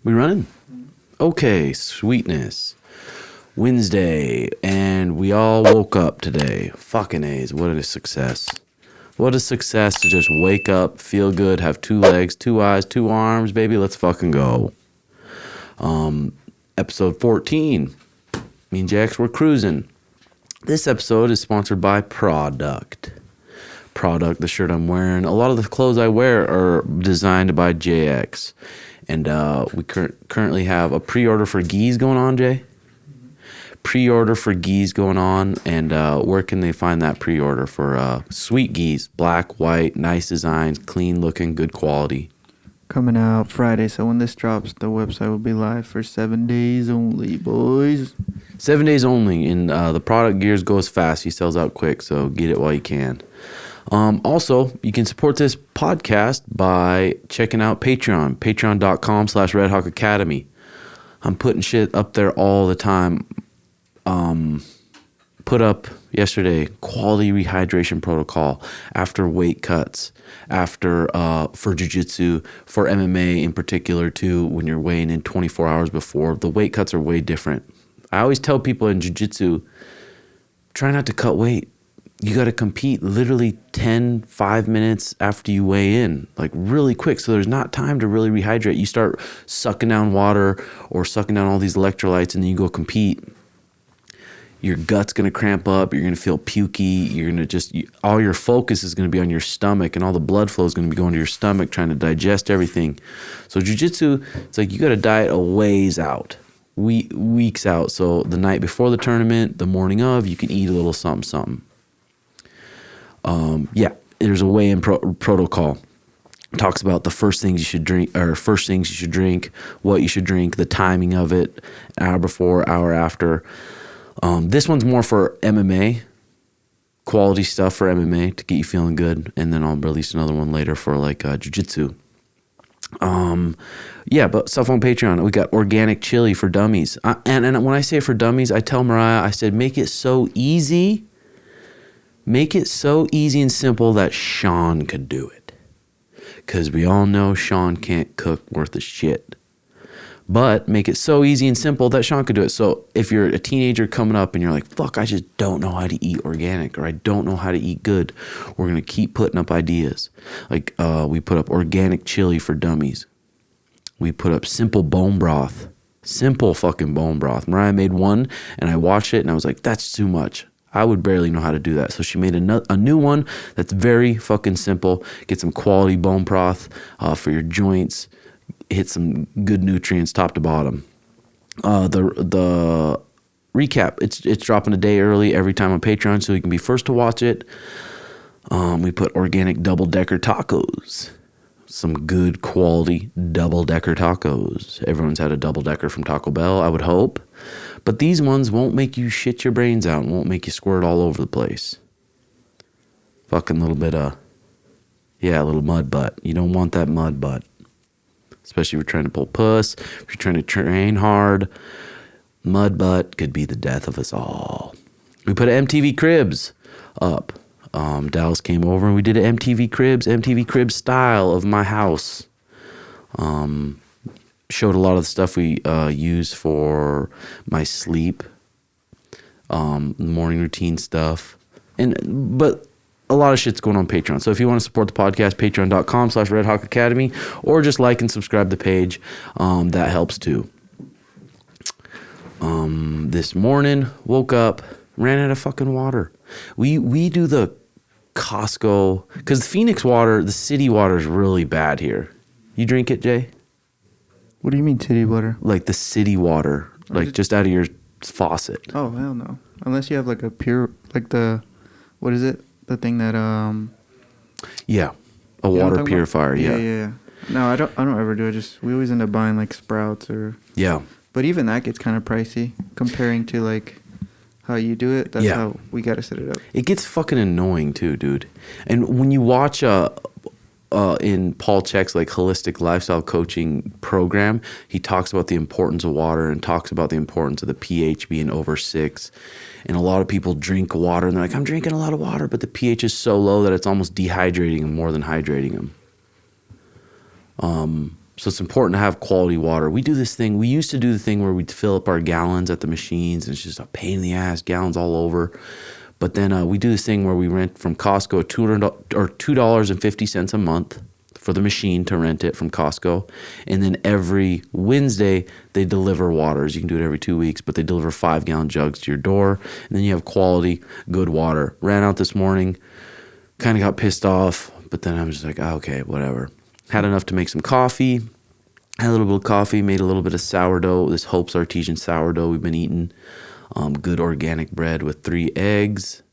We running? Okay, sweetness. Wednesday, and we all woke up today. Fucking A's, what a success. What a success to just wake up, feel good, have 2 legs, 2 eyes, 2 arms, baby, let's fucking go. Episode 14. Me and JX, we're cruising. This episode is sponsored by Product, the shirt I'm wearing. A lot of the clothes I wear are designed by JX. And we currently have a pre-order for Gis going on, Jay? Pre-order for Gis going on. And where can they find that pre-order for sweet Gis? Black, white, nice designs, clean looking, good quality. Coming out Friday, so when this drops, the website will be live for 7 days only, boys. 7 days only, and the product gears goes fast. He sells out quick, so get it while you can. Also, you can support this podcast by checking out Patreon, patreon.com/RedHawk Academy. I'm putting shit up there all the time. Put up yesterday, quality rehydration protocol after weight cuts, after for jiu-jitsu, for MMA in particular too, when you're weighing in 24 hours before. The weight cuts are way different. I always tell people in jiu-jitsu, try not to cut weight. You got to compete literally 5 minutes after you weigh in, like really quick. So there's not time to really rehydrate. You start sucking down water or sucking down all these electrolytes and then you go compete. Your gut's going to cramp up. You're going to feel pukey. You're going to all your focus is going to be on your stomach and all the blood flow is going to be going to your stomach trying to digest everything. So jiu-jitsu, it's like you got to diet a ways out, weeks out. So the night before the tournament, the morning of, you can eat a little something. There's a weigh-in protocol. It talks about the first things you should drink, what you should drink, the timing of it, hour before, hour after. This one's more for MMA, quality stuff for MMA to get you feeling good, and then I'll release another one later for like jiu-jitsu. But stuff on Patreon. We got organic chili for dummies. And when I say for dummies, I tell Mariah, I said, make it so easy and simple that Sean could do it. Because we all know Sean can't cook worth a shit. But make it so easy and simple that Sean could do it. So if you're a teenager coming up and you're like, fuck, I just don't know how to eat organic or I don't know how to eat good, we're going to keep putting up ideas. Like we put up organic chili for dummies. We put up simple bone broth. Simple fucking bone broth. Mariah made one and I watched it and I was like, that's too much. I would barely know how to do that. So she made a new one that's very fucking simple. Get some quality bone broth for your joints. Hit some good nutrients top to bottom. The recap, it's dropping a day early every time on Patreon so you can be first to watch it. We put organic double-decker tacos. Some good quality double-decker tacos. Everyone's had a double-decker from Taco Bell, I would hope. But these ones won't make you shit your brains out and won't make you squirt all over the place. Fucking little bit of, a little mud butt. You don't want that mud butt. Especially if you're trying to pull puss, if you're trying to train hard. Mud butt could be the death of us all. We put MTV Cribs up. Dallas came over and we did an MTV Cribs style of my house. Showed a lot of the stuff we use for my sleep, morning routine stuff, but a lot of shit's going on Patreon. So if you want to support the podcast, patreon.com/RedHawk Academy, or just like and subscribe the page, that helps too. This morning, woke up, ran out of fucking water. We do the Costco, because the Phoenix water, the city water is really bad here. You drink it, Jay? What do you mean city water? Like the city water, like just out of your faucet. Oh, hell no. Unless you have like a pure, like what is it? The thing that a water purifier. Yeah. No, I don't ever do it. We always end up buying like Sprouts or But even that gets kind of pricey comparing to like how you do it. That's how we got to set it up. It gets fucking annoying too, dude. And when you watch in Paul Chek's like holistic lifestyle coaching program, he talks about the importance of water and talks about the importance of the pH being over 6. And a lot of people drink water and they're like, I'm drinking a lot of water, but the pH is so low that it's almost dehydrating them more than hydrating them. So it's important to have quality water. We used to do the thing where we'd fill up our gallons at the machines, and it's just a pain in the ass, gallons all over. But then we do this thing where we rent from Costco $2.50 a month for the machine to rent it from Costco. And then every Wednesday, they deliver waters. You can do it every 2 weeks, but they deliver 5-gallon jugs to your door. And then you have quality, good water. Ran out this morning, kind of got pissed off, but then I'm just like, oh, okay, whatever. Had enough to make some coffee. Had a little bit of coffee, made a little bit of sourdough. This Hope's Artesian sourdough we've been eating. Good organic bread with 3 eggs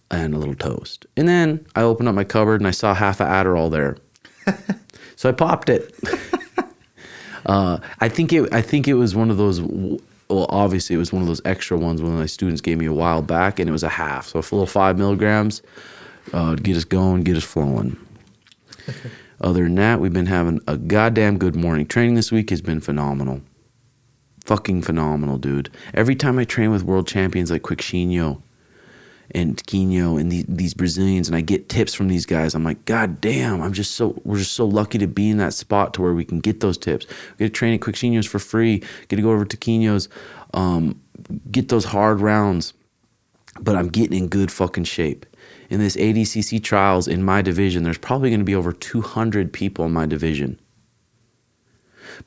and a little toast. And then I opened up my cupboard and I saw half an Adderall there. So I popped it. I think it was one of those, well, obviously it was one of those extra ones one of my students gave me a while back, and it was a half. So a full 5 milligrams, get us going, get us flowing. Other than that, we've been having a goddamn good morning. Training this week has been phenomenal. Fucking phenomenal, dude. Every time I train with world champions like Quixinho and Quinho and these Brazilians, and I get tips from these guys, I'm like, God damn, we're just so lucky to be in that spot to where we can get those tips. We get to train at Quixinho's for free, get to go over to Quinho's, get those hard rounds, but I'm getting in good fucking shape. In this ADCC Trials in my division, there's probably going to be over 200 people in my division.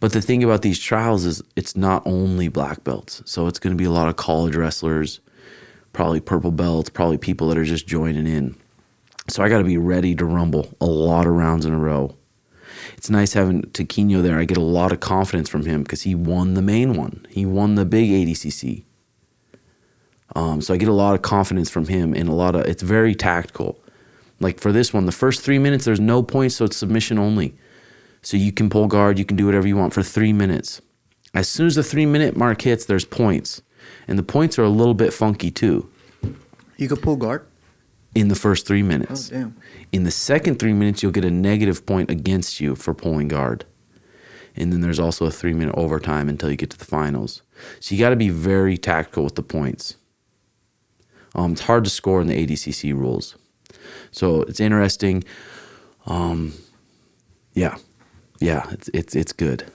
But the thing about these trials is it's not only black belts. So it's going to be a lot of college wrestlers, probably purple belts, probably people that are just joining in. So I got to be ready to rumble a lot of rounds in a row. It's nice having Quixinho there. I get a lot of confidence from him because he won the main one. He won the big ADCC. So I get a lot of confidence from him, and it's very tactical. Like for this one, the first 3 minutes, there's no points, so it's submission only. So you can pull guard, you can do whatever you want for 3 minutes. As soon as the 3-minute mark hits, there's points. And the points are a little bit funky too. You can pull guard? In the first 3 minutes. Oh, damn. In the second 3 minutes, you'll get a negative point against you for pulling guard. And then there's also a 3-minute overtime until you get to the finals. So you got to be very tactical with the points. It's hard to score in the ADCC rules. So it's interesting. Yeah, it's good.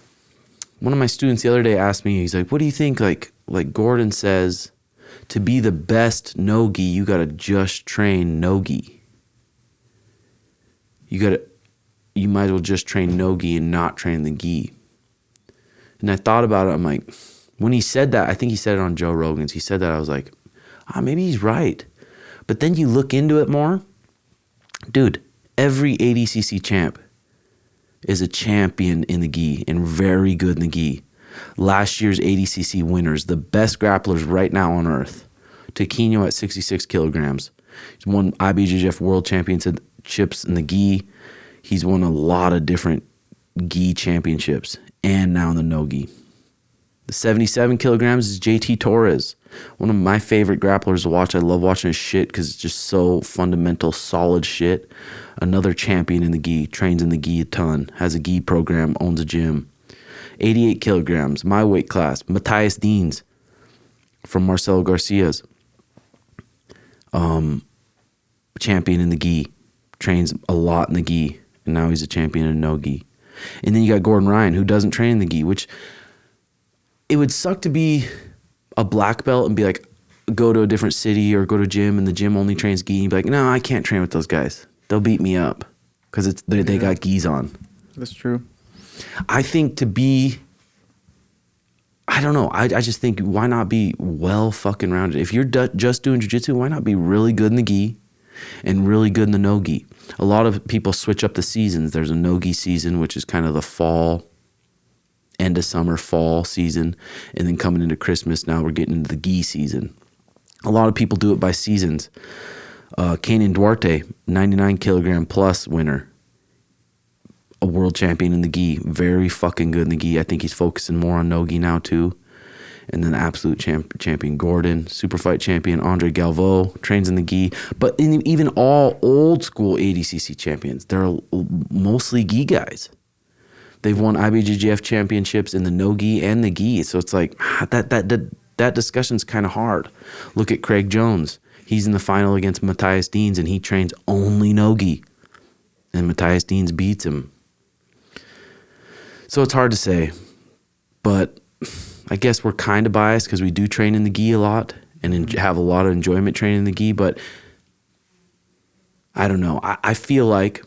One of my students the other day asked me, he's like, what do you think, like Gordon says, to be the best NoGi, you got to just train NoGi. You might as well just train NoGi and not train the gi. And I thought about it. I'm like, when he said that, I think he said it on Joe Rogan's. He said that, I was like, maybe he's right. But then you look into it more. Dude, every ADCC champ is a champion in the gi and very good in the gi. Last year's ADCC winners, the best grapplers right now on earth. Quixinho at 66 kilograms. He's won IBJJF World Championships in the gi. He's won a lot of different gi championships, and now in the no-gi. The 77 kilograms is JT Torres, one of my favorite grapplers to watch. I love watching his shit because it's just so fundamental, solid shit. Another champion in the gi, trains in the gi a ton, has a gi program, owns a gym. 88 kilograms, my weight class. Matthias Deans from Marcelo Garcia's. Champion in the gi, trains a lot in the gi, and now he's a champion in no gi. And then you got Gordon Ryan, who doesn't train in the gi, which it would suck to be a black belt and be like, go to a different city or go to a gym and the gym only trains gi. And be like, no, I can't train with those guys. They'll beat me up because they got gis on. That's true. I think I don't know. I just think, why not be well fucking rounded? If you're just doing jiu-jitsu, why not be really good in the gi and really good in the no-gi? A lot of people switch up the seasons. There's a no-gi season, which is kind of the fall, end of summer, fall season. And then coming into Christmas, now we're getting into the gi season. A lot of people do it by seasons. Kenan Duarte, 99 kilogram plus winner. A world champion in the gi. Very fucking good in the gi. I think he's focusing more on no-gi now too. And then the absolute champion Gordon, super fight champion Andre Galvo, trains in the gi. But even all old school ADCC champions, they're mostly gi guys. They've won IBJJF championships in the no-gi and the gi. So it's like, that discussion's kind of hard. Look at Craig Jones. He's in the final against Matthias Deans, and he trains only no-gi. And Matthias Deans beats him. So it's hard to say, but I guess we're kind of biased because we do train in the gi a lot and have a lot of enjoyment training in the gi, but I don't know. I feel like,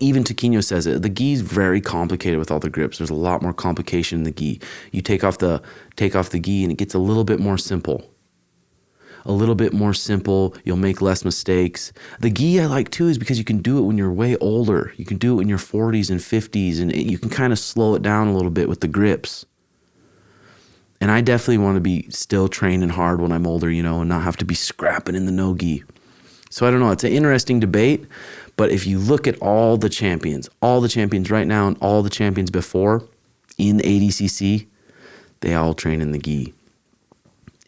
even Taquino says it, the gi is very complicated with all the grips. There's a lot more complication in the gi. You take off the gi and it gets a little bit more simple. A little bit more simple. You'll make less mistakes. The gi I like too is because you can do it when you're way older. You can do it in your 40s and 50s, and you can kind of slow it down a little bit with the grips. And I definitely want to be still training hard when I'm older, and not have to be scrapping in the NoGi. So I don't know. It's an interesting debate. But if you look at all the champions right now and all the champions before in ADCC, they all train in the gi.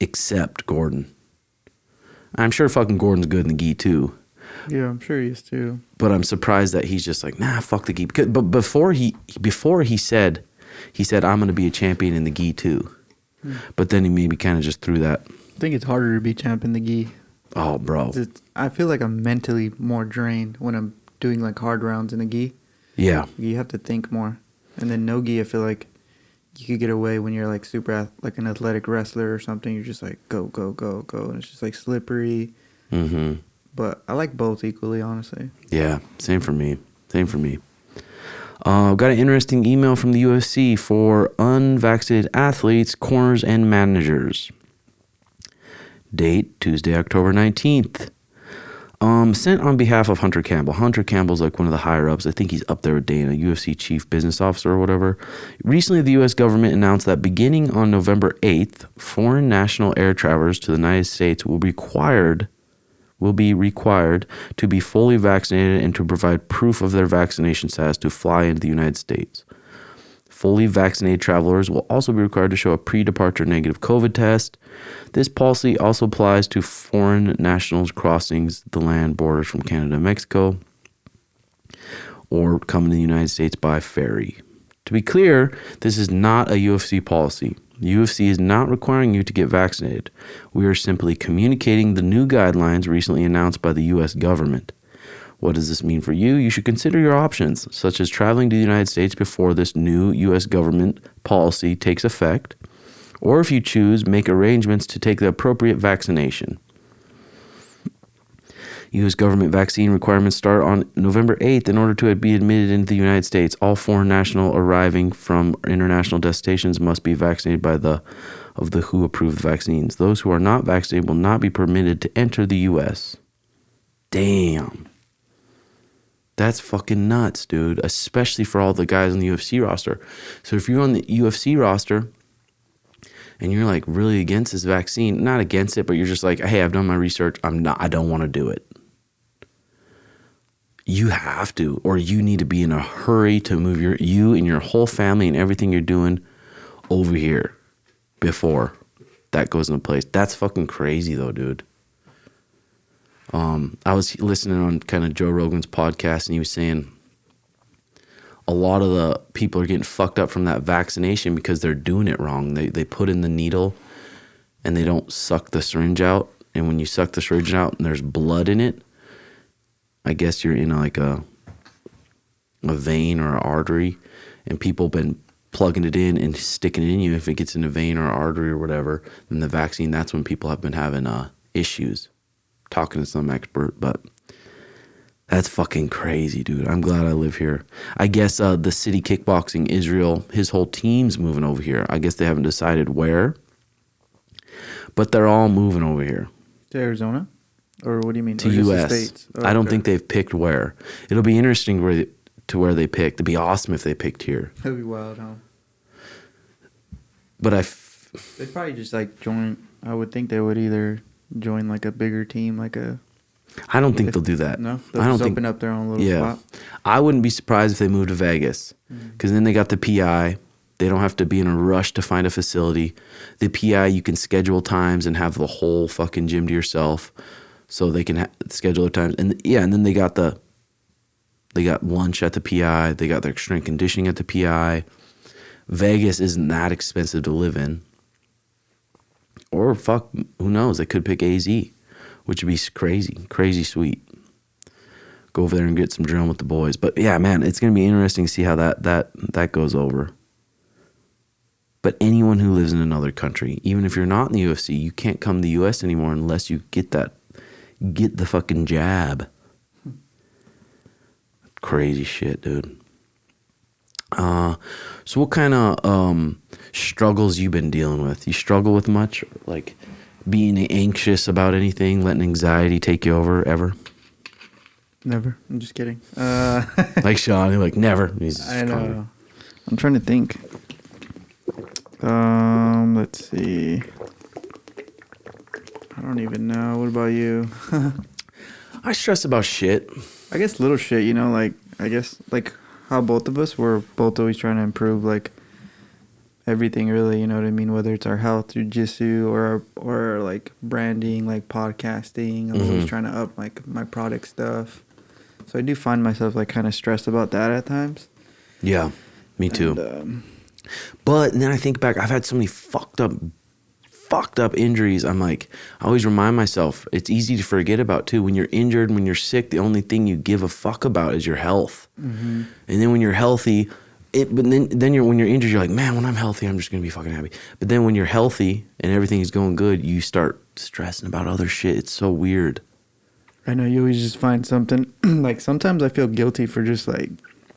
Except Gordon. I'm sure fucking Gordon's good in the gi too. Yeah, I'm sure he is too. But I'm surprised that he's just like, nah, fuck the gi. But before he said I'm going to be a champion in the gi too. But then he maybe kind of just threw that. I think it's harder to be champ in the gi. Oh, bro. I feel like I'm mentally more drained when I'm doing like hard rounds in the gi. Yeah. You have to think more. And then no gi, I feel like you could get away when you're like super, like an athletic wrestler or something. You're just like, go, go, go, go. And it's just like slippery. Mm-hmm. But I like both equally, honestly. Yeah, same for me. Got an interesting email from the UFC for unvaccinated athletes, corners, and managers. Date, Tuesday, October 19th. Sent on behalf of Hunter Campbell. Hunter Campbell's like one of the higher ups. I think he's up there with Dana, UFC chief business officer or whatever. Recently, the U.S. government announced that beginning on November 8th, foreign national air travelers to the United States will be required to be fully vaccinated and to provide proof of their vaccination status to fly into the United States. Fully vaccinated travelers will also be required to show a pre-departure negative COVID test. This policy also applies to foreign nationals crossing the land borders from Canada and Mexico or coming to the United States by ferry. To be clear, this is not a UFC policy. The UFC is not requiring you to get vaccinated. We are simply communicating the new guidelines recently announced by the U.S. government. What does this mean for you? You should consider your options, such as traveling to the United States before this new U.S. government policy takes effect, or if you choose, make arrangements to take the appropriate vaccination. U.S. government vaccine requirements start on November 8th. In order to be admitted into the United States, all foreign nationals arriving from international destinations must be vaccinated by the WHO-approved vaccines. Those who are not vaccinated will not be permitted to enter the U.S. Damn. That's fucking nuts, dude, especially for all the guys on the UFC roster. So if you're on the UFC roster and you're like really against this vaccine, not against it, but you're just like, hey, I've done my research. I don't want to do it. You have to, or you need to be in a hurry to move you and your whole family and everything you're doing over here before that goes into place. That's fucking crazy though, dude. I was listening on kind of Joe Rogan's podcast, and he was saying a lot of the people are getting fucked up from that vaccination because they're doing it wrong. They put in the needle and they don't suck the syringe out. And when you suck the syringe out and there's blood in it, I guess you're in like a vein or an artery, and people been plugging it in and sticking it in you. If it gets in a vein or artery or whatever, then the vaccine, that's when people have been having issues. Talking to some expert, but that's fucking crazy, dude. I'm glad I live here. I guess the city kickboxing, Israel, his whole team's moving over here. I guess they haven't decided where, but they're all moving over here. To Arizona? Or what do you mean? To U.S. I don't think they've picked where. It'll be interesting where they pick. It'd be awesome if they picked here. That'd be wild, huh? But they'd probably just like join. I would think they would either join like a bigger team, like a. I don't think they'll do that. No, they'll just open up their own little spot. I wouldn't be surprised if they moved to Vegas, because then they got the PI. They don't have to be in a rush to find a facility. The PI, you can schedule times and have the whole fucking gym to yourself, so they can schedule their times. And and then they got lunch at the PI. They got their strength conditioning at the PI. Vegas isn't that expensive to live in. Or fuck, who knows? They could pick AZ, which would be crazy sweet. go over there and get some drilling with the boys. But yeah, man, it's gonna be interesting to see how that goes over. But anyone who lives in another country, even if you're not in the UFC, you can't come to the US anymore unless you get the fucking jab. Crazy shit, dude. So what kind of struggles you been dealing with? You struggle with much, like being anxious about anything, letting anxiety take you over ever? Never. I'm just kidding. Like Sean, you're like never. I know. I'm trying to think. Let's see. I don't even know. What about you? I stress about shit. I guess little shit, you know, like, I guess, like, how both of us were both always trying to improve, like, everything really, you know what I mean? Whether it's our health, jiu-jitsu, or like, branding, like, podcasting. I'm always trying to up, like, my product stuff. So I do find myself, like, kind of stressed about that at times. Yeah, me too. And, but then I think back, I've had so many fucked up injuries. I'm like, I always remind myself, it's easy to forget about too. When you're injured, when you're sick, the only thing you give a fuck about is your health. And then when you're healthy, but then when you're injured, you're like, man, when I'm healthy, I'm just gonna be fucking happy. But then when you're healthy and everything is going good, you start stressing about other shit. It's so weird. I know, you always just find something. Like, sometimes I feel guilty for just, like,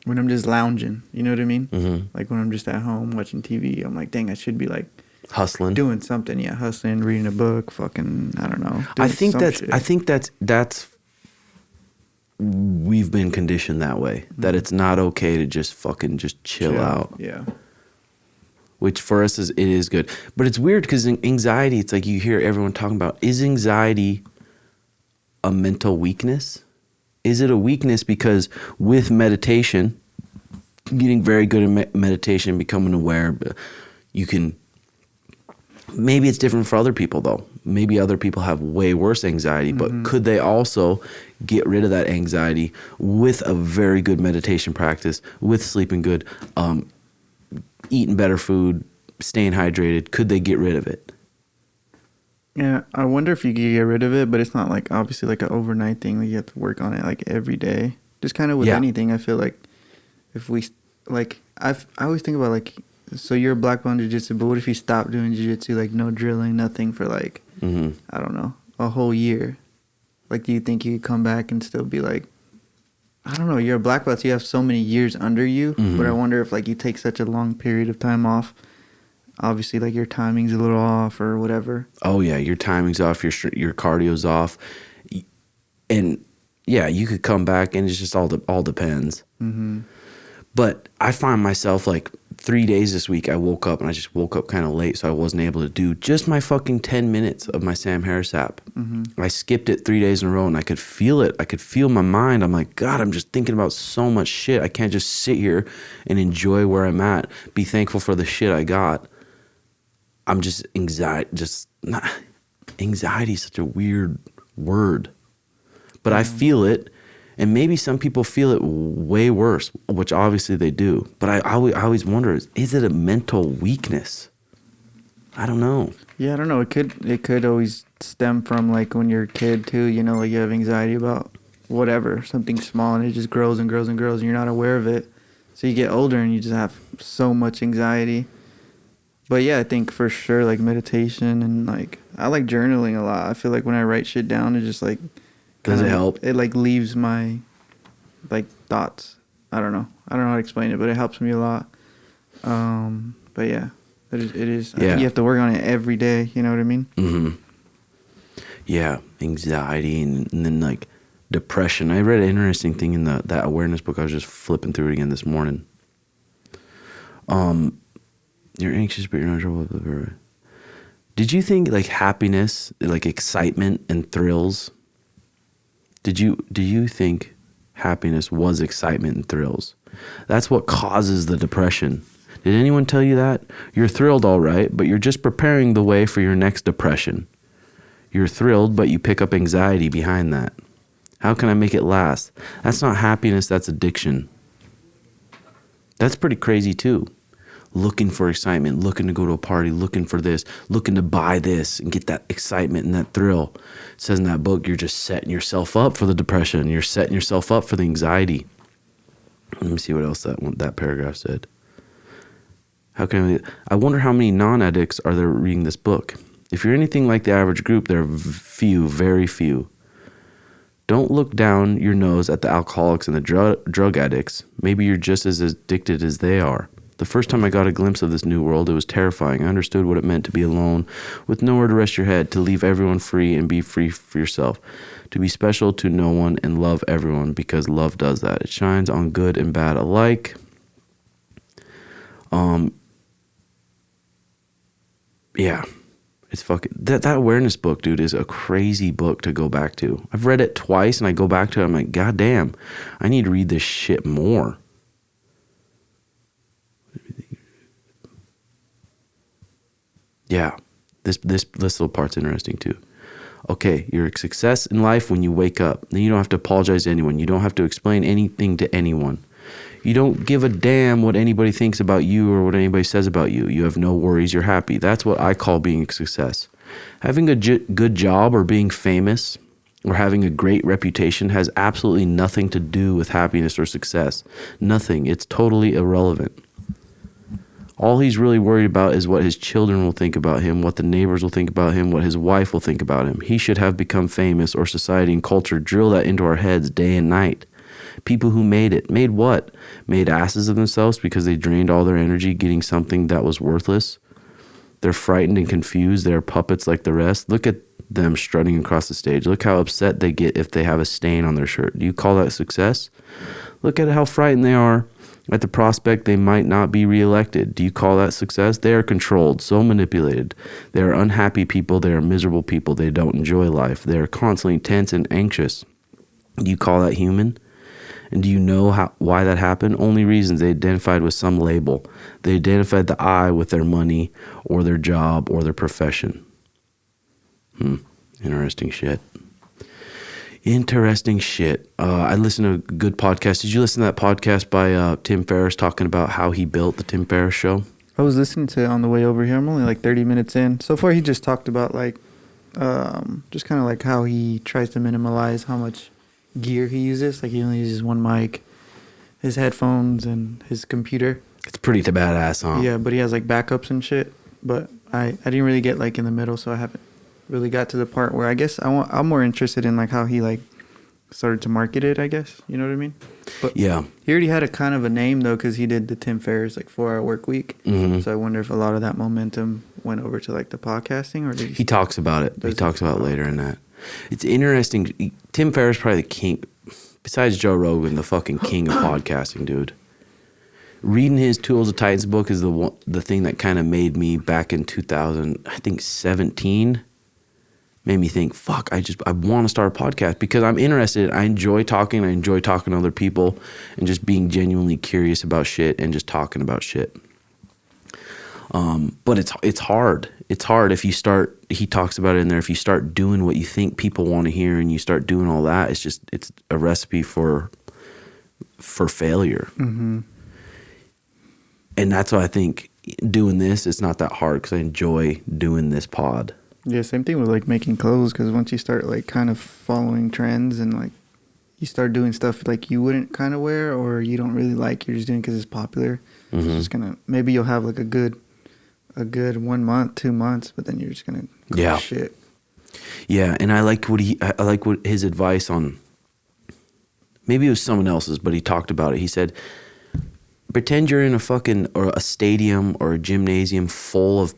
when I'm just lounging, you know what I mean? Like, when I'm just at home watching TV, I'm like, dang, I should be, like, hustling, doing something. Yeah, hustling, reading a book, fucking, I don't know. I think that's we've been conditioned that way, that it's not okay to just fucking just chill out. Yeah. Which for us it is good. But it's weird because anxiety, it's like you hear everyone talking about, is anxiety a mental weakness? Is it a weakness because with meditation, getting very good at meditation, becoming aware, you can, maybe it's different for other people though. Maybe other people have way worse anxiety, but could they also get rid of that anxiety with a very good meditation practice, with sleeping good, eating better food, staying hydrated? Could they get rid of it? Yeah, I wonder if you could get rid of it, but it's not like obviously like an overnight thing. Like you have to work on it like every day. Just kind of with anything, I feel like if we like, I always think about like, so you're a black belt in jiu-jitsu, but what if you stop doing jiu-jitsu, like no drilling, nothing for like, I don't know, a whole year? Like, do you think you could come back and still be like, I don't know, you're a black belt, so you have so many years under you, but I wonder if like you take such a long period of time off, obviously like your timing's a little off or whatever. Oh yeah, your timing's off, your cardio's off, and yeah, you could come back and it's just all depends. But I find myself like 3 days this week, I woke up and I just woke up kind of late, so I wasn't able to do just my fucking 10 minutes of my Sam Harris app. I skipped it 3 days in a row and I could feel it. I could feel my mind. I'm like, God, I'm just thinking about so much shit. I can't just sit here and enjoy where I'm at, be thankful for the shit I got. I'm just anxiety is such a weird word, but I feel it. And maybe some people feel it way worse, which obviously they do. But I always wonder, is it a mental weakness? I don't know. Yeah, I don't know. It could always stem from like when you're a kid too, you know, like you have anxiety about whatever, something small, and it just grows and grows and grows and you're not aware of it. So you get older and you just have so much anxiety. But yeah, I think for sure like meditation and like I like journaling a lot. I feel like when I write shit down, it just like, does it help? It like leaves my like thoughts. I don't know how to explain it, but it helps me a lot. But yeah, it is. Yeah. You have to work on it every day. You know what I mean? Yeah, anxiety and then like depression. I read an interesting thing in that awareness book. I was just flipping through it again this morning. You're anxious, but you're not sure. Did you think like happiness, like excitement and thrills? Do you think happiness was excitement and thrills? That's what causes the depression. Did anyone tell you that? You're thrilled, all right, but you're just preparing the way for your next depression. You're thrilled, but you pick up anxiety behind that. How can I make it last? That's not happiness, that's addiction. That's pretty crazy too. looking for excitement, looking to go to a party, looking for this, looking to buy this and get that excitement and that thrill. It says in that book, you're just setting yourself up for the depression. You're setting yourself up for the anxiety. Let me see what else that paragraph said. I wonder how many non-addicts are there reading this book. If you're anything like the average group, there are few, very few. Don't look down your nose at the alcoholics and the drug addicts. Maybe you're just as addicted as they are. The first time I got a glimpse of this new world, it was terrifying. I understood what it meant to be alone, with nowhere to rest your head, to leave everyone free and be free for yourself, to be special to no one and love everyone, because love does that. It shines on good and bad alike. Yeah, it's fucking that awareness book, dude, is a crazy book to go back to. I've read it twice, and I go back to it. I'm like, God damn, I need to read this shit more. Yeah, this little part's interesting too. Okay, you're a success in life when you wake up. Then you don't have to apologize to anyone. You don't have to explain anything to anyone. You don't give a damn what anybody thinks about you or what anybody says about you. You have no worries. You're happy. That's what I call being a success. Having a good job or being famous or having a great reputation has absolutely nothing to do with happiness or success. Nothing. It's totally irrelevant. All he's really worried about is what his children will think about him, what the neighbors will think about him, what his wife will think about him. He should have become famous, or society and culture drill that into our heads day and night. People who made it. Made what? Made asses of themselves because they drained all their energy getting something that was worthless. They're frightened and confused. They're puppets like the rest. Look at them strutting across the stage. Look how upset they get if they have a stain on their shirt. Do you call that success? Look at how frightened they are at the prospect they might not be reelected. Do you call that success? They are controlled, so manipulated. They are unhappy people. They are miserable people. They don't enjoy life. They are constantly tense and anxious. Do you call that human? And do you know why that happened? Only reasons: they identified with some label. They identified the I with their money or their job or their profession. Interesting shit. Interesting shit. I listened to a good podcast. Did you listen to that podcast by Tim Ferris talking about how he built the Tim Ferris show? I was listening to it on the way over here. I'm only like 30 minutes in. So far, he just talked about just kind of like how he tries to minimize how much gear he uses. Like he only uses one mic, his headphones, and his computer. It's pretty badass, huh? Yeah, but he has like backups and shit. But I didn't really get like in the middle, so I haven't really got to the part where I guess I'm more interested in like how he like started to market it, I guess. You know what I mean? But yeah, he already had a kind of a name though, because he did the Tim Ferris like 4-hour work week. Mm-hmm. So I wonder if a lot of that momentum went over to like the podcasting, or did he talks about it. He talks about it later in that. It's interesting. Tim Ferris probably the king, besides Joe Rogan, the fucking king of podcasting, dude. Reading his Tools of Titans book is the thing that kind of made me back in 2017. Made me think, fuck, I want to start a podcast because I'm interested. I enjoy talking. I enjoy talking to other people and just being genuinely curious about shit and just talking about shit. But it's hard. It's hard if you start, he talks about it in there, if you start doing what you think people want to hear and you start doing all that, it's a recipe for failure. Mm-hmm. And that's why I think doing this, it's not that hard because I enjoy doing this pod. Yeah, same thing with like making clothes, because once you start like kind of following trends and like you start doing stuff like you wouldn't kind of wear or you don't really like, you're just doing because it's popular. Mm-hmm. It's just gonna, maybe you'll have like a good 1 month, 2 months, but then you're just gonna go shit. Yeah, and I like what his advice on, maybe it was someone else's, but he talked about it. He said, pretend you're in a stadium or a gymnasium full of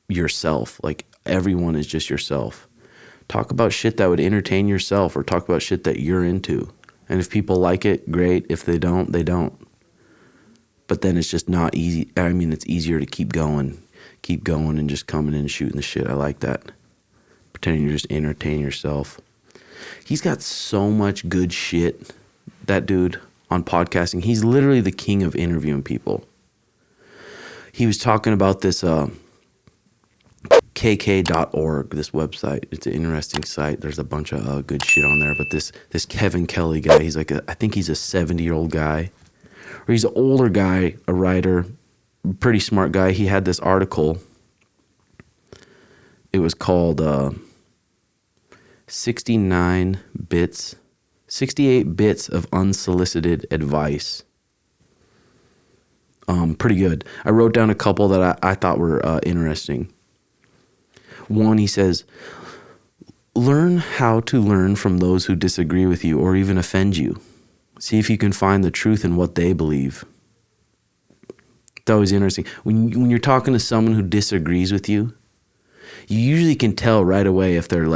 yourself, like everyone is just yourself. Talk about shit that would entertain yourself, or talk about shit that you're into. And if people like it, great. If they don't, they don't. But then it's just not easy. I mean, it's easier to keep going and just coming in and shooting the shit. I like that. Pretending you're just entertaining yourself. He's got so much good shit, that dude, on podcasting. He's literally the king of interviewing people. He was talking about this kk.org, this website. It's an interesting site. There's a bunch of good shit on there. But this Kevin Kelly guy, he's like I think he's a 70-year-old guy. Or he's an older guy, a writer. pretty smart guy. He had this article. It was called 68 bits of unsolicited advice. Pretty good. I wrote down a couple that I thought were interesting. One, he says, learn how to learn from those who disagree with you or even offend you. See if you can find the truth in what they believe. It's always interesting. When you're talking to someone who disagrees with you, you usually can tell right away if they're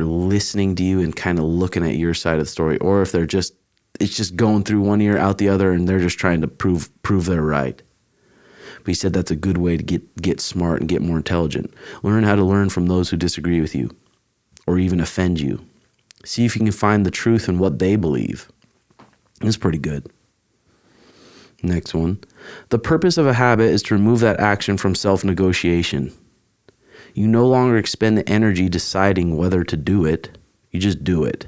listening to you and kind of looking at your side of the story, or if it's just going through one ear out the other and they're just trying to prove they're right. But he said that's a good way to get smart and get more intelligent. Learn how to learn from those who disagree with you or even offend you. See if you can find the truth in what they believe. It's pretty good. Next one. The purpose of a habit is to remove that action from self-negotiation. You no longer expend the energy deciding whether to do it. You just do it.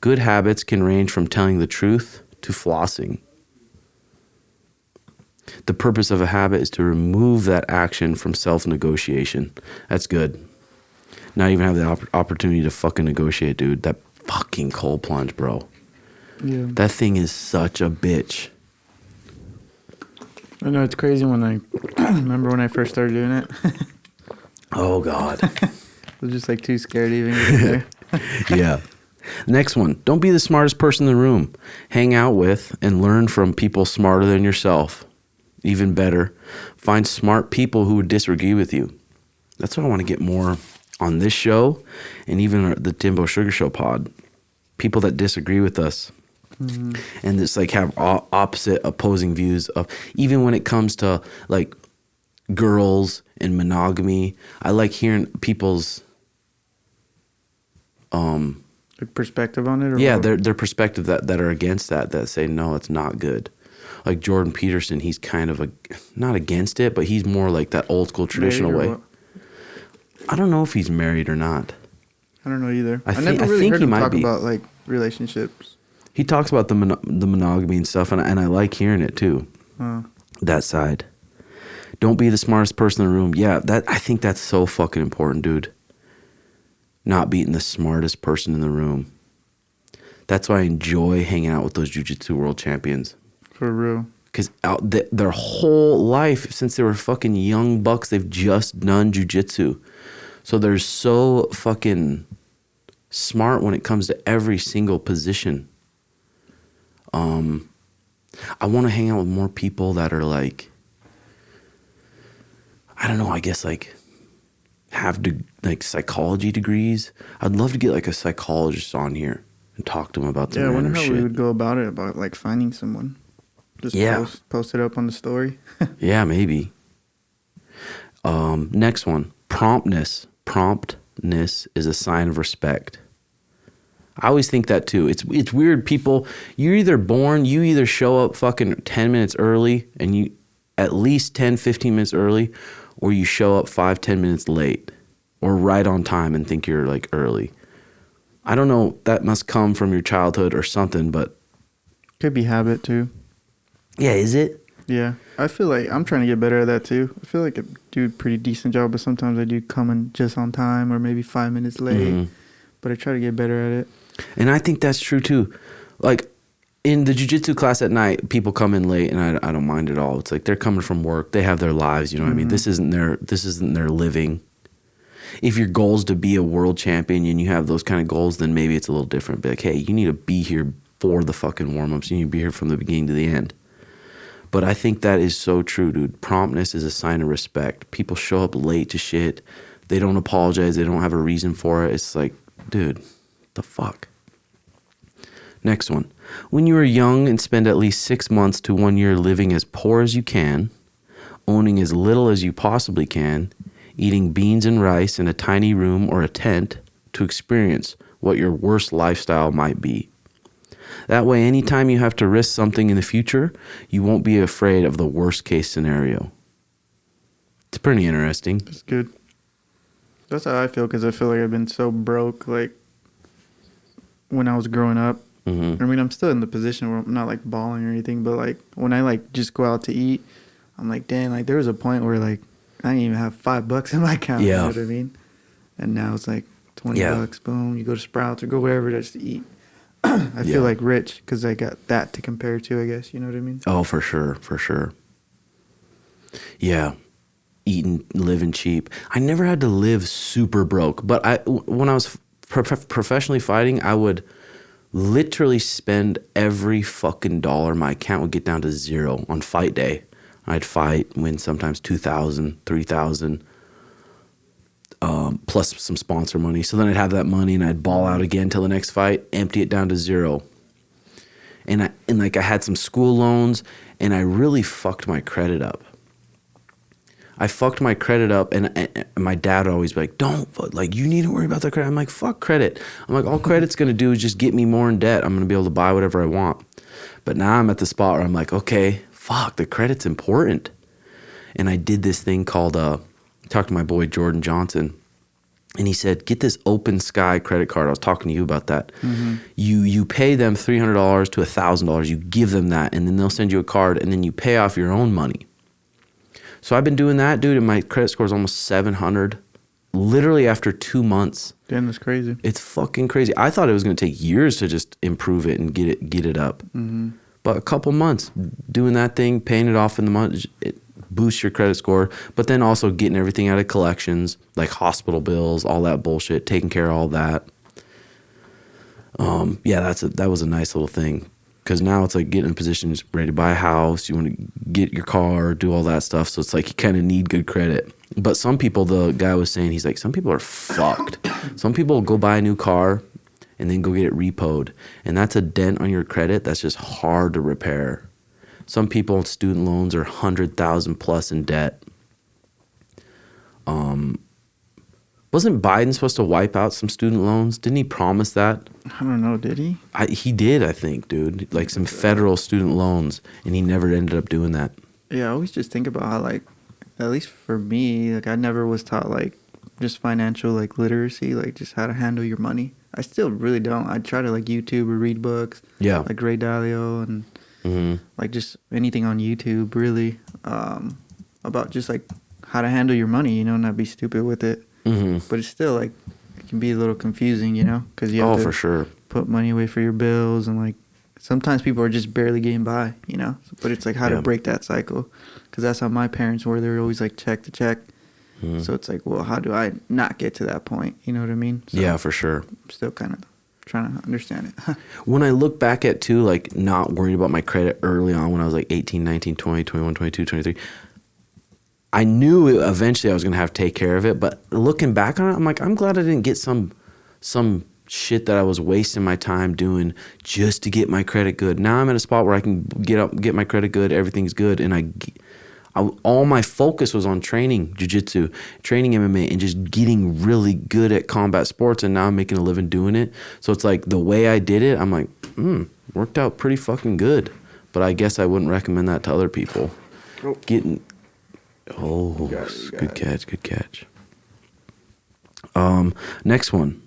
Good habits can range from telling the truth to flossing. The purpose of a habit is to remove that action from self-negotiation. That's good. Not even have the opportunity to fucking negotiate, dude. That fucking cold plunge, bro. Yeah. That thing is such a bitch. I know, it's crazy when I remember when I first started doing it. Oh, God. I was just like too scared to even get in there. Yeah. Next one. Don't be the smartest person in the room. Hang out with and learn from people smarter than yourself. Even better, find smart people who would disagree with you. That's what I want to get more on this show and even the Timbo Sugar Show pod. People that disagree with us. Mm-hmm. And just like have opposite opposing views of, even when it comes to like girls and monogamy. I like hearing people's perspective on it, or yeah, their perspective that are against that say no, it's not good. Like Jordan Peterson, he's kind of not against it, but he's more like that old school traditional way. What? I don't know if he's married or not. I don't know either. I never really heard him talk about like relationships. He talks about the monogamy and stuff, and I like hearing it too. That side. Don't be the smartest person in the room. Yeah, I think that's so fucking important, dude. Not being the smartest person in the room. That's why I enjoy hanging out with those jiu-jitsu world champions. For real. Because their whole life, since they were fucking young bucks, they've just done jiu-jitsu. So they're so fucking smart when it comes to every single position. I want to hang out with more people that are like, I don't know, I guess like have like psychology degrees. I'd love to get like a psychologist on here and talk to them about the I wonder how shit. we would go about it, about like finding someone. Just post it up on the story. Yeah, maybe. Next one, promptness. Promptness is a sign of respect. I always think that too. It's weird. People, you either show up fucking 10 minutes early and you at least 10, 15 minutes early, or you show up 5, 10 minutes late or right on time and think you're like early. I don't know. That must come from your childhood or something, but. Could be habit too. Yeah, is it? Yeah. I feel like I'm trying to get better at that too. I feel like I do a pretty decent job, but sometimes I do come in just on time or maybe 5 minutes late. Mm-hmm. But I try to get better at it. And I think that's true too. Like in the jiu-jitsu class at night, people come in late and I don't mind at all. It's like they're coming from work. They have their lives, you know what I mean? This isn't their living. If your goal is to be a world champion and you have those kind of goals, then maybe it's a little different. Be like, hey, you need to be here for the fucking warm-ups. You need to be here from the beginning to the end. But I think that is so true, dude. Promptness is a sign of respect. People show up late to shit. They don't apologize. They don't have a reason for it. It's like, dude, the fuck? Next one. When you are young and spend at least 6 months to 1 year living as poor as you can, owning as little as you possibly can, eating beans and rice in a tiny room or a tent to experience what your worst lifestyle might be. That way, anytime you have to risk something in the future, you won't be afraid of the worst case scenario. It's pretty interesting. That's good. That's how I feel, because I feel like I've been so broke, like, when I was growing up. Mm-hmm. I mean, I'm still in the position where I'm not, like, balling or anything, but, like, when I, like, just go out to eat, I'm like, damn, like there was a point where like I didn't even have $5 in my account. Yeah. You know what I mean? And now it's like $20. Boom, you go to Sprouts or go wherever just to eat. I feel like rich because I got that to compare to, I guess. You know what I mean? Oh, for sure. For sure. Yeah. Living cheap. I never had to live super broke, but when I was professionally fighting, I would literally spend every fucking dollar. My account would get down to zero on fight day. I'd fight, win sometimes $2,000, $3,000, plus some sponsor money. So then I'd have that money and I'd ball out again till the next fight, empty it down to zero. And I had some school loans, and I really fucked my credit up. And my dad would always be like, you need to worry about the credit. I'm like, fuck credit. I'm like, all credit's going to do is just get me more in debt. I'm going to be able to buy whatever I want. But now I'm at the spot where I'm like, okay, fuck, the credit's important. And I did this thing called, talked to my boy Jordan Johnson, and he said, get this Open Sky credit card. I was talking to you about that. Mm-hmm. You pay them $300 to $1,000. You give them that, and then they'll send you a card, and then you pay off your own money. So I've been doing that, dude, and my credit score is almost 700, literally after 2 months. Damn, that's crazy. It's fucking crazy. I thought it was going to take years to just improve it and get it up. Mm-hmm. But a couple months doing that thing, paying it off in the month, it boosts your credit score. But then also getting everything out of collections, like hospital bills, all that bullshit, taking care of all that. That was a nice little thing. Because now it's like getting in a position, just ready to buy a house. You want to get your car, do all that stuff. So it's like you kind of need good credit. But some people, the guy was saying, he's like, some people are fucked. Some people go buy a new car and then go get it repoed. And that's a dent on your credit that's just hard to repair. Some people on student loans are 100,000 plus in debt. Wasn't Biden supposed to wipe out some student loans? Didn't he promise that? I don't know, did he? He did, I think, dude. Like some federal student loans, and he never ended up doing that. Yeah, I always just think about how, like, at least for me, like, I never was taught, like, just financial, like, literacy, like, just how to handle your money. I still really don't. I try to, like, YouTube or read books. Yeah. Like Ray Dalio and, like, just anything on YouTube, really, about just, like, how to handle your money, you know, not be stupid with it. Mm-hmm. But it's still, like, it can be a little confusing, you know, because you have to for sure. put money away for your bills, and, like, sometimes people are just barely getting by, you know, but it's like how to break that cycle, because that's how my parents were. They were always like check to check. So it's like, well, how do I not get to that point? You know what I mean? So yeah, for sure. I'm still kind of trying to understand it. When I look back at, too, like, not worried about my credit early on when I was like 18, 19, 20, 21, 22, 23, I knew eventually I was going to have to take care of it. But looking back on it, I'm like, I'm glad I didn't get some shit that I was wasting my time doing just to get my credit good. Now I'm at a spot where I can get my credit good, everything's good, and all my focus was on training jiu-jitsu, training MMA, and just getting really good at combat sports, and now I'm making a living doing it. So it's like the way I did it, I'm like, worked out pretty fucking good. But I guess I wouldn't recommend that to other people. Good catch. Next one.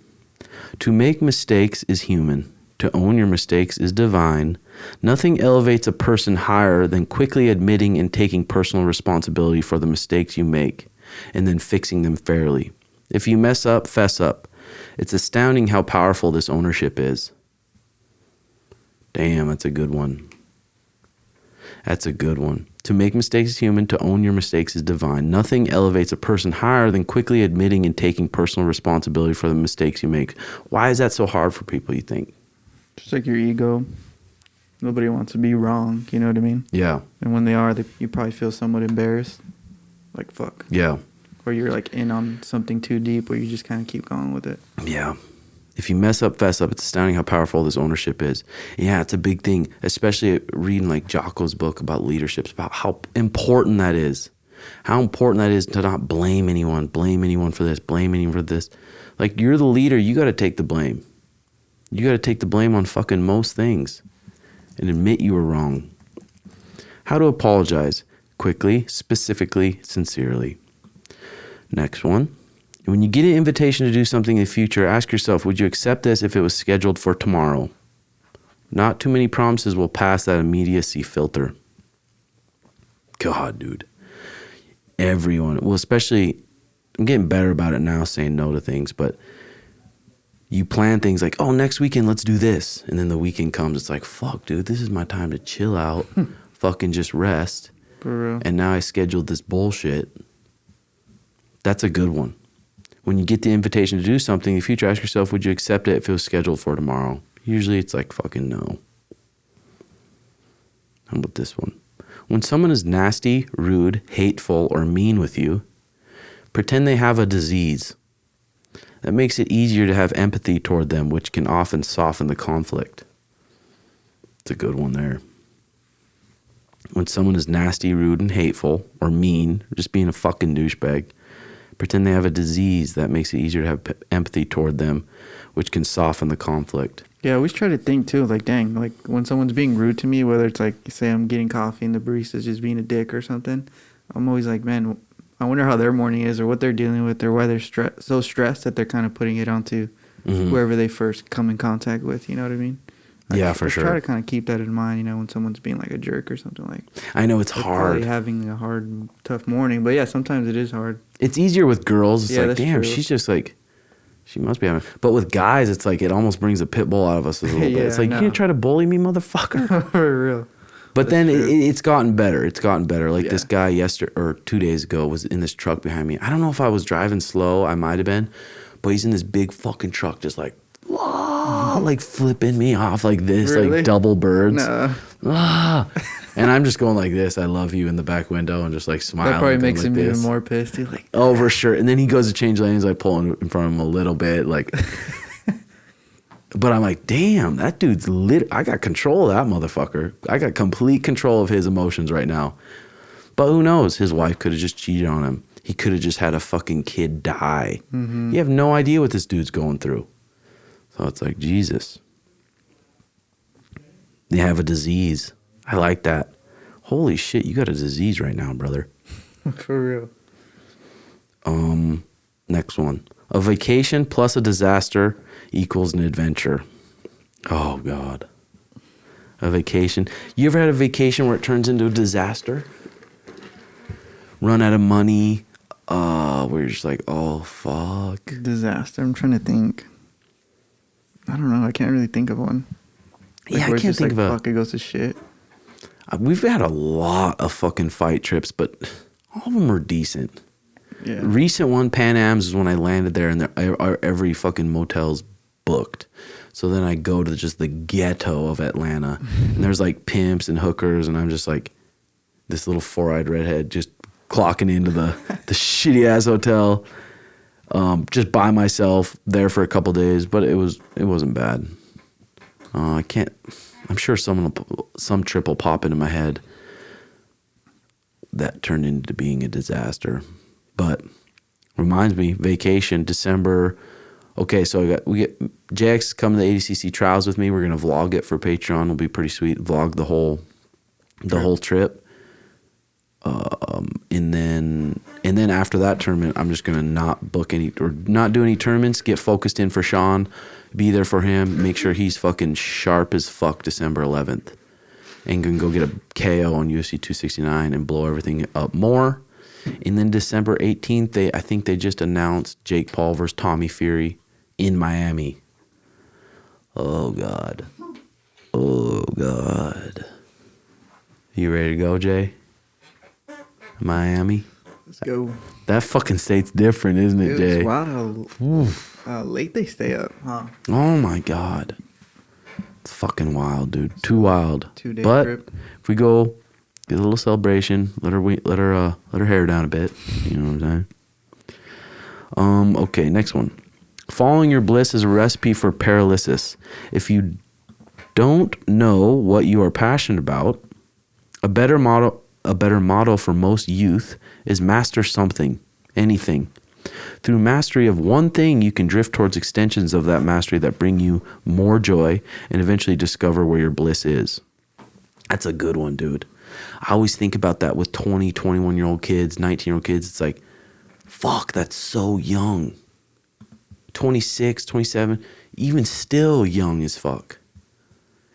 To make mistakes is human. To own your mistakes is divine. Nothing elevates a person higher than quickly admitting and taking personal responsibility for the mistakes you make, and then fixing them fairly. If you mess up, fess up. It's astounding how powerful this ownership is. Damn, that's a good one. To make mistakes is human. To own your mistakes is divine. Nothing elevates a person higher than quickly admitting and taking personal responsibility for the mistakes you make. Why is that so hard for people, you think? Just like your ego. Nobody wants to be wrong, you know what I mean? Yeah. And when they are, you probably feel somewhat embarrassed. Like, fuck. Yeah. Or you're, like, in on something too deep where you just kind of keep going with it. Yeah. If you mess up, fess up. It's astounding how powerful this ownership is. Yeah, it's a big thing, especially reading, like, Jocko's book about leadership, about how important that is. How important that is to not blame anyone for this, blame anyone for this. Like, you're the leader. You got to take the blame. You got to take the blame on fucking most things and admit you were wrong. How to apologize quickly, specifically, sincerely. Next one. When you get an invitation to do something in the future, ask yourself, would you accept this if it was scheduled for tomorrow? Not too many promises will pass that immediacy filter. God, dude. Everyone, well, especially, I'm getting better about it now, saying no to things, but you plan things like, oh, next weekend, let's do this. And then the weekend comes, it's like, fuck, dude, this is my time to chill out, fucking just rest. For real. And now I scheduled this bullshit. That's a good one. When you get the invitation to do something, in the future, ask yourself, would you accept it if it was scheduled for tomorrow? Usually it's like, fucking no. How about this one? When someone is nasty, rude, hateful, or mean with you, pretend they have a disease. That makes it easier to have empathy toward them, which can often soften the conflict. It's a good one there. When someone is nasty, rude, and hateful, or mean, or just being a fucking douchebag, pretend they have a disease. That makes it easier to have empathy toward them, which can soften the conflict. Yeah, I always try to think too, like, dang, like when someone's being rude to me, whether it's like, say I'm getting coffee and the barista's just being a dick or something, I'm always like, man, I wonder how their morning is or what they're dealing with or why they're so stressed that they're kind of putting it onto whoever they first come in contact with, you know what I mean? Yeah, for sure. I try to kind of keep that in mind, you know, when someone's being like a jerk or something like. I know it's hard. Probably having a hard, tough morning, but yeah, sometimes it is hard. It's easier with girls. It's like, damn, true. she's just like, she must be having. But with guys, it's like it almost brings a pit bull out of us a little bit. It's like, you can't try to bully me, motherfucker. For real. But then it's gotten better. It's gotten better. Like this guy yesterday or 2 days ago was in this truck behind me. I don't know if I was driving slow. I might have been. But he's in this big fucking truck just like, like flipping me off like this, like double birds. No. And I'm just going like this, I love you in the back window and just like smiling. That probably makes like him this. even more pissed. He's like, oh, for sure. And then he goes to change lanes, like pulling in front of him a little bit. Like, but I'm like, damn, that dude's lit. I got control of that motherfucker. I got complete control of his emotions right now. But who knows? His wife could have just cheated on him. He could have just had a fucking kid die. You have no idea what this dude's going through. So it's like, Jesus. They have a disease. I like that. Holy shit, you got a disease right now, brother. For real. Next one. A vacation plus a disaster equals an adventure. Oh, God. A vacation. You ever had a vacation where it turns into a disaster? Run out of money. Where you're just like, oh, fuck. Disaster. I'm trying to think. I don't know. I can't really think of one. Like, yeah, I can't think of a... Fuck, it goes to shit. We've had a lot of fucking fight trips, but all of them are decent. Yeah. Recent one, Pan Am's, is when I landed there and every fucking motel's booked. So then I go to just the ghetto of Atlanta and there's like pimps and hookers and I'm just like this little four-eyed redhead just clocking into the shitty ass hotel, just by myself there for a couple days, but it wasn't bad. I'm sure some trip will pop into my head that turned into being a disaster. But reminds me, vacation, December. Okay, so we get JX coming to the ADCC Trials with me. We're gonna vlog it for Patreon. It'll be pretty sweet. Vlog the whole trip. And then after that tournament, I'm just gonna not book any or not do any tournaments. Get focused in for Sean. Be there for him. Make sure he's fucking sharp as fuck December 11th. And can go get a KO on UFC 269 and blow everything up more. And then December 18th, I think they just announced Jake Paul versus Tommy Fury in Miami. Oh, God. Oh, God. You ready to go, Jay? Miami? Let's go. That fucking state's different, isn't it, Jay? It's wild how late they stay up, huh? Oh, my God. It's fucking wild, dude. Too wild. 2-day but trip. If we go get a little celebration, let her hair down a bit. You know what I'm saying? Okay, next one. Following your bliss is a recipe for paralysis. If you don't know what you are passionate about, a better motto for most youth is master something, anything. Through mastery of one thing, you can drift towards extensions of that mastery that bring you more joy and eventually discover where your bliss is. That's a good one, dude. I always think about that with 20, 21-year-old kids, 19-year-old kids. It's like, fuck, that's so young. 26, 27, even still young as fuck.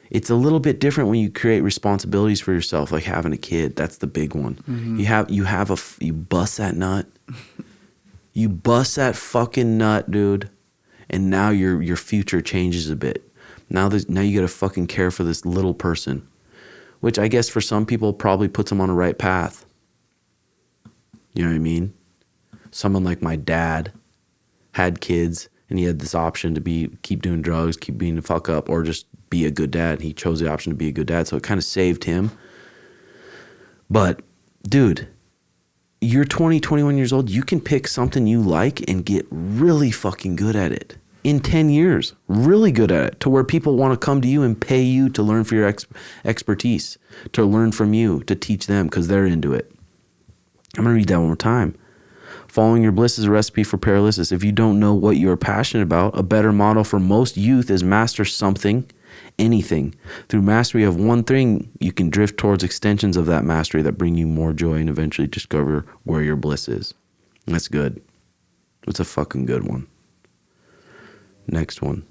It's a little bit different when you create responsibilities for yourself, like having a kid. That's the big one. You bust that nut. You bust that fucking nut, dude. And now your future changes a bit. Now you gotta fucking care for this little person, which I guess for some people probably puts them on the right path. You know what I mean? Someone like my dad had kids and he had this option to keep doing drugs, keep being the fuck up, or just be a good dad. He chose the option to be a good dad, so it kind of saved him. But dude, you're 20, 21 years old. You can pick something you like and get really fucking good at it. In 10 years, really good at it, to where people want to come to you and pay you to learn for your expertise, to learn from you, to teach them because they're into it. I'm going to read that one more time. Following your bliss is a recipe for paralysis. If you don't know what you are passionate about, a better model for most youth is master something, anything. Through mastery of one thing, you can drift towards extensions of that mastery that bring you more joy and eventually discover where your bliss is. And that's good. It's a fucking good one. Next one.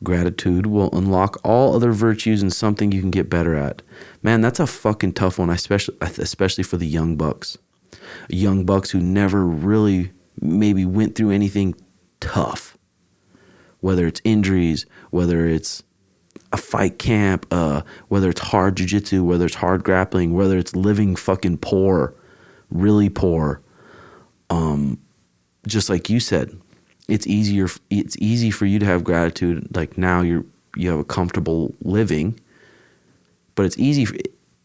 Gratitude will unlock all other virtues and something you can get better at. Man, that's a fucking tough one, especially for the young bucks. Young bucks who never really maybe went through anything tough. Whether it's injuries, whether it's a fight camp, whether it's hard jiu-jitsu, whether it's hard grappling, whether it's living fucking poor, really poor. Just like you said, it's easy for you to have gratitude. Like now you have a comfortable living, but it's easy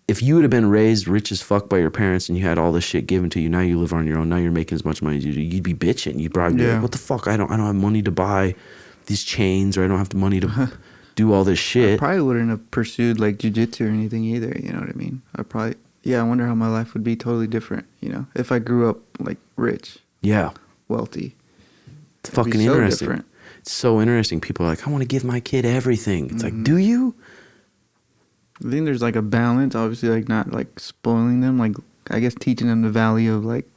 if you would have been raised rich as fuck by your parents and you had all this shit given to you. Now you live on your own. Now you're making as much money as you do. You'd be bitching. You'd probably be like, what the fuck? I don't have money to buy these chains, or I don't have the money to do all this shit. I probably wouldn't have pursued like jiu-jitsu or anything either. You know what I mean? I wonder how my life would be totally different, you know, if I grew up like rich. Yeah. Wealthy. It's fucking interesting. Different. It's so interesting. People are like, I want to give my kid everything. It's like, do you? I think there's like a balance, obviously, like not like spoiling them, like I guess teaching them the value of like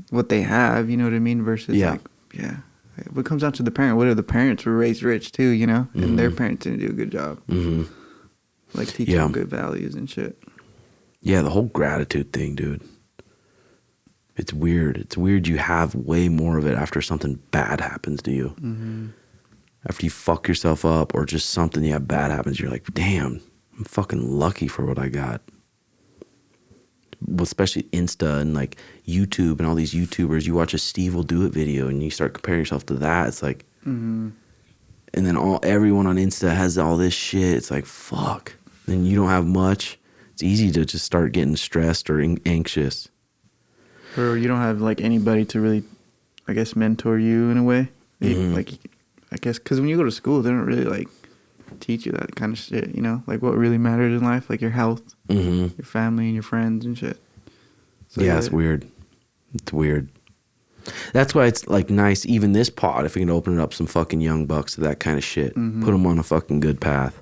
what they have, you know what I mean? Versus what comes down to the parent. What if the parents were raised rich too, you know, and their parents didn't do a good job, like teaching them good values and shit. Yeah, the whole gratitude thing, dude. It's weird. It's weird you have way more of it after something bad happens to you. Mm-hmm. After you fuck yourself up or just something bad happens, you're like, damn, I'm fucking lucky for what I got. Well, especially Insta and like YouTube and all these YouTubers. You watch a Steve Will Do It video and you start comparing yourself to that. It's like, and then everyone on Insta has all this shit. It's like, fuck. Then you don't have much. It's easy to just start getting stressed or anxious. Or you don't have like anybody to really, I guess, mentor you in a way. Like, I guess, because when you go to school, they don't really like teach you that kind of shit, you know? Like what really matters in life, like your health, your family, and your friends and shit. So, yeah, it's weird. It's weird. That's why it's like nice, even this pod, if we can open it up some fucking young bucks to that kind of shit. Put them on a fucking good path.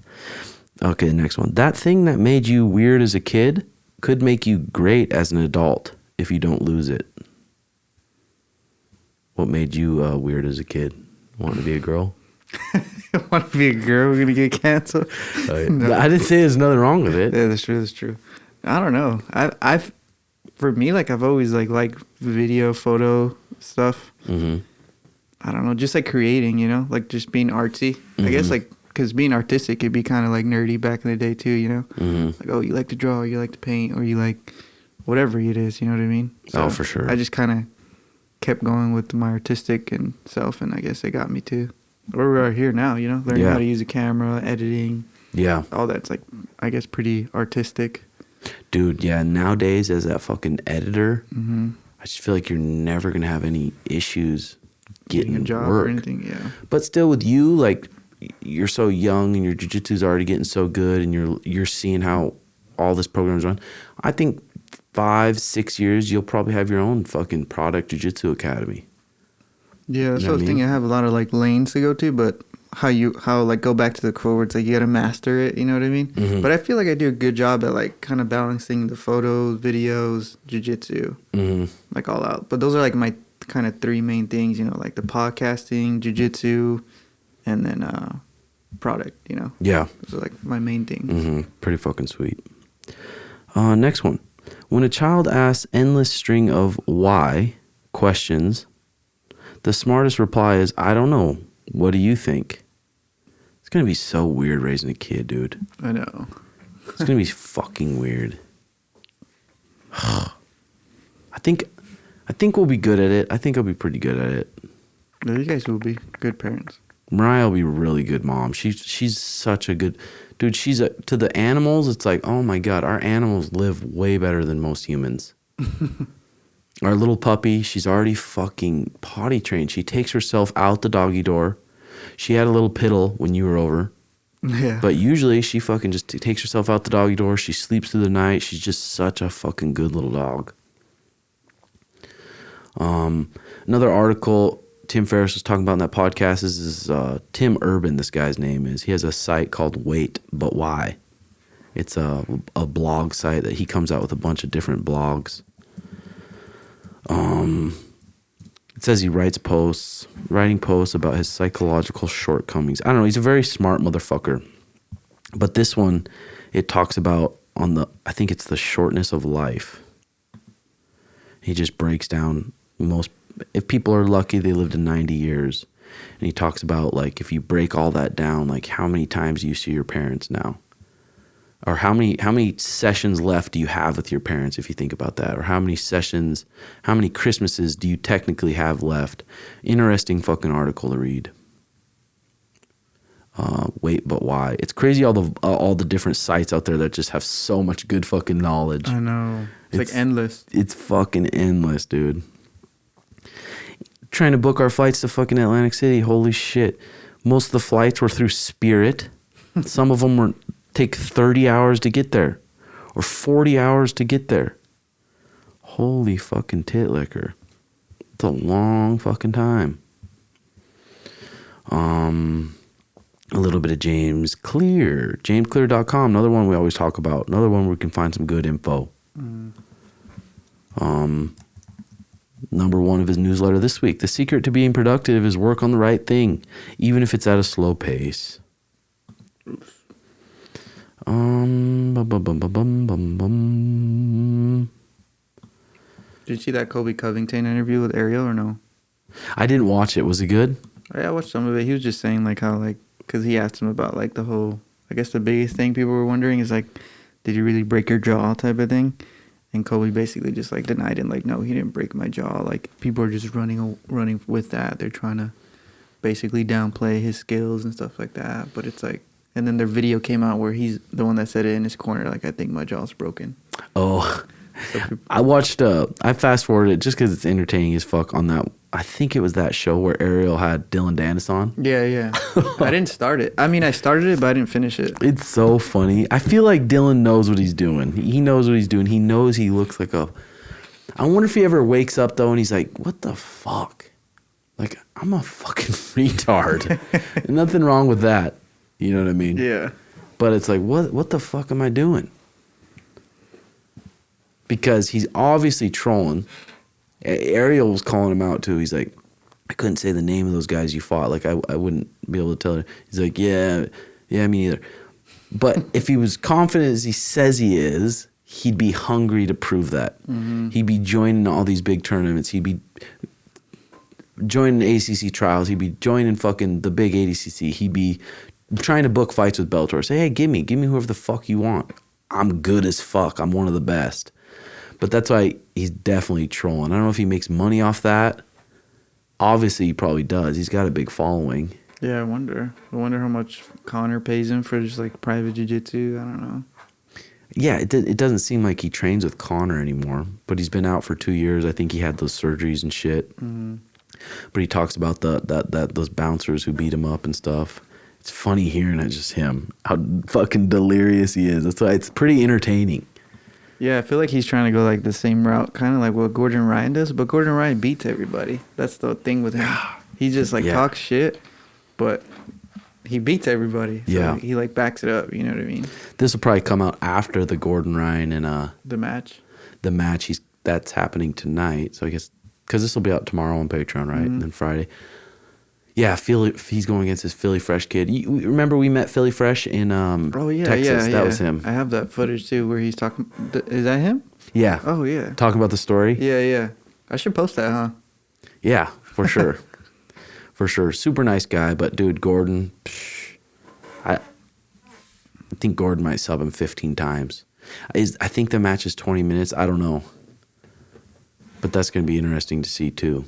Okay, next one. That thing that made you weird as a kid could make you great as an adult if you don't lose it. What made you weird as a kid? Want to be a girl? Want to be a girl? We're going to get canceled? No. I didn't say there's nothing wrong with it. Yeah, that's true. That's true. I don't know. I've for me, like I've always liked video, photo stuff. I don't know, just like creating, you know, like just being artsy. I guess like because being artistic could be kind of like nerdy back in the day too, you know. Like, oh, you like to draw, or you like to paint, or you like whatever it is, you know what I mean? So for sure. I just kind of kept going with my artistic and self, and I guess it got me to where we are here now, you know, learning how to use a camera, editing. Yeah. All that's like, I guess, pretty artistic. Dude, yeah, nowadays as that fucking editor, I just feel like you're never going to have any issues getting a job work. Or anything, But still with you, like, you're so young and your jiu-jitsu's already getting so good and you're seeing how all this program's run. I think 5-6 years, you'll probably have your own fucking product jiu-jitsu academy. Yeah, that's what I was thinking. I have a lot of like lanes to go to, but how like go back to the quote where it's like you gotta master it, you know what I mean? But I feel like I do a good job at like kind of balancing the photos, videos, jiu-jitsu, like all out. But those are like my kind of three main things, you know, like the podcasting, jiu-jitsu, and then product, you know? Yeah. It's like my main thing. Mm-hmm. Pretty fucking sweet. Next one. When a child asks endless string of why questions, the smartest reply is, I don't know. What do you think? It's going to be so weird raising a kid, dude. I know. It's going to be fucking weird. I think we'll be good at it. I think I'll be pretty good at it. Yeah, you guys will be good parents. Mariah will be a really good mom. She's such a good dude. To the animals, it's like, oh my God, our animals live way better than most humans. Our little puppy, she's already fucking potty trained. She takes herself out the doggy door. She had a little piddle when you were over. Yeah. But usually she fucking just takes herself out the doggy door. She sleeps through the night. She's just such a fucking good little dog. Another article Tim Ferris was talking about in that podcast is Tim Urban, this guy's name is. He has a site called Wait But Why. It's a blog site that he comes out with a bunch of different blogs. It says he writing posts about his psychological shortcomings. I don't know, he's a very smart motherfucker. But this one, it talks about I think it's the shortness of life. He just breaks down if people are lucky, they live to 90 years. And he talks about, like, if you break all that down, like, how many times do you see your parents now? Or how many sessions left do you have with your parents, if you think about that? Or how many Christmases do you technically have left? Interesting fucking article to read. Wait, but why? It's crazy all the different sites out there that just have so much good fucking knowledge. I know. It's like endless. It's fucking endless, dude. Trying to book our flights to fucking Atlantic City. Holy shit. Most of the flights were through Spirit. Some of them take 30 hours to get there. Or 40 hours to get there. Holy fucking tit liquor. It's a long fucking time. A little bit of James Clear. JamesClear.com. Another one we always talk about. Another one where we can find some good info. Number one of his newsletter this week. The secret to being productive is work on the right thing, even if it's at a slow pace. Did you see that Colby Covington interview with Ariel or no? I didn't watch it. Was it good? Yeah, I watched some of it. He was just saying like how like, because he asked him about like the whole, I guess the biggest thing people were wondering is like, did you really break your jaw type of thing? And Colby basically just like denied it, like, no, he didn't break my jaw. Like, people are just running with that. They're trying to basically downplay his skills and stuff like that. But it's like, and then their video came out where he's the one that said it in his corner, like, I think my jaw's broken. Oh, I fast forwarded it just because it's entertaining as fuck on that. I think it was that show where Ariel had Dillon Danis on. Yeah. I didn't start it. I mean, I started it, but I didn't finish it. It's so funny. I feel like Dillon knows what he's doing. He knows what he's doing. He knows he looks like I wonder if he ever wakes up, though, and he's like, what the fuck? Like, I'm a fucking retard. Nothing wrong with that. You know what I mean? Yeah. But it's like, what the fuck am I doing? Because he's obviously trolling. Ariel was calling him out too. He's like, I couldn't say the name of those guys you fought. Like, I wouldn't be able to tell her. He's like, yeah, me neither. But if he was confident as he says he is, he'd be hungry to prove that. Mm-hmm. He'd be joining all these big tournaments. He'd be joining ADCC Trials. He'd be joining fucking the big ADCC. He'd be trying to book fights with Bellator. Say, hey, give me whoever the fuck you want. I'm good as fuck. I'm one of the best. But that's why he's definitely trolling. I don't know if he makes money off that. Obviously, he probably does. He's got a big following. Yeah, I wonder how much Connor pays him for just like private jiu-jitsu. I don't know. Yeah, it doesn't seem like he trains with Connor anymore. But he's been out for 2 years. I think he had those surgeries and shit. Mm-hmm. But he talks about those bouncers who beat him up and stuff. It's funny hearing it, just him, how fucking delirious he is. That's why it's pretty entertaining. Yeah, I feel like he's trying to go like the same route, kind of like what Gordon Ryan does. But Gordon Ryan beats everybody. That's the thing with him. He just like talks shit, but he beats everybody. So yeah, he like backs it up. You know what I mean? This will probably come out after the Gordon Ryan and the match. The match that's happening tonight. So I guess because this will be out tomorrow on Patreon, right? Mm-hmm. And then Friday. Yeah, Philly. He's going against this Philly Fresh kid. Remember we met Philly Fresh in Texas? That was him. I have that footage too where he's talking. Is that him? Yeah. Oh yeah. Talking about the story. Yeah. I should post that, huh? Yeah, for sure. For sure. Super nice guy, but dude, Gordon. I think Gordon might sub him 15 times. I think the match is 20 minutes. I don't know. But that's going to be interesting to see, too.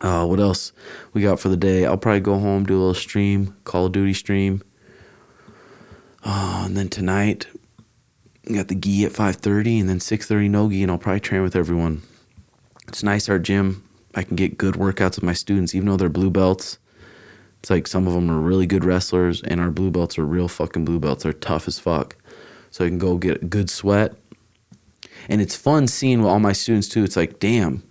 What else we got for the day? I'll probably go home, do a little stream, Call of Duty stream. And then tonight, we got the gi at 5:30, and then 6:30 NoGi, and I'll probably train with everyone. It's nice, our gym. I can get good workouts with my students, even though they're blue belts. It's like some of them are really good wrestlers, and our blue belts are real fucking blue belts. They're tough as fuck. So I can go get a good sweat. And it's fun seeing all my students, too. It's like, damn.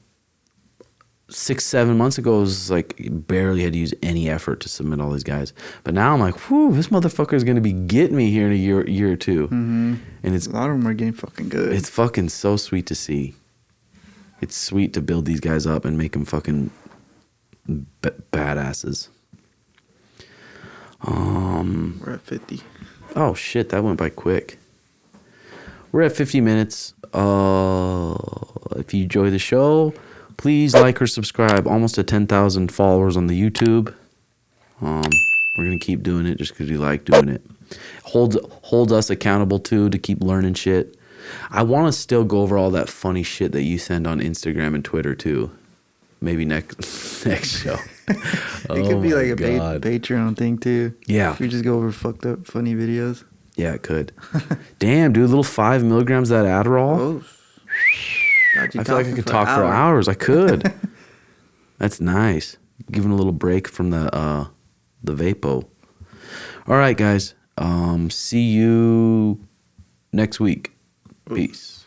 6-7 months ago, it was like barely had to use any effort to submit all these guys. But now I'm like, whew, this motherfucker is going to be getting me here in a year or two. Mm-hmm. And it's a lot of them are getting fucking good. It's fucking so sweet to see. It's sweet to build these guys up and make them fucking badasses. We're at 50. Oh shit, that went by quick. We're at 50 minutes. If you enjoy the show, please like or subscribe. Almost at 10,000 followers on the YouTube. We're gonna keep doing it just because we like doing it. Holds us accountable too to keep learning shit. I want to still go over all that funny shit that you send on Instagram and Twitter too. Maybe next show. It could be like a Patreon thing too. Yeah. We just go over fucked up funny videos. Yeah, it could. Damn, dude, little 5 milligrams of that Adderall. Oh. I feel like I could talk for hours. I could. That's nice. Giving a little break from the vapo. All right, guys. See you next week. Peace.